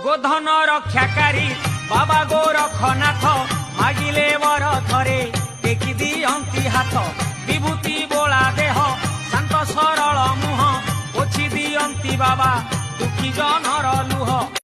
गोधन रक्षाकारी बाबा गोरखनाथ मागिले वर थरे टेकी दियंती हाथ विभूति बोला देह शांत सरल मुह पोछि दियंती बाबा दुखी जनर लुह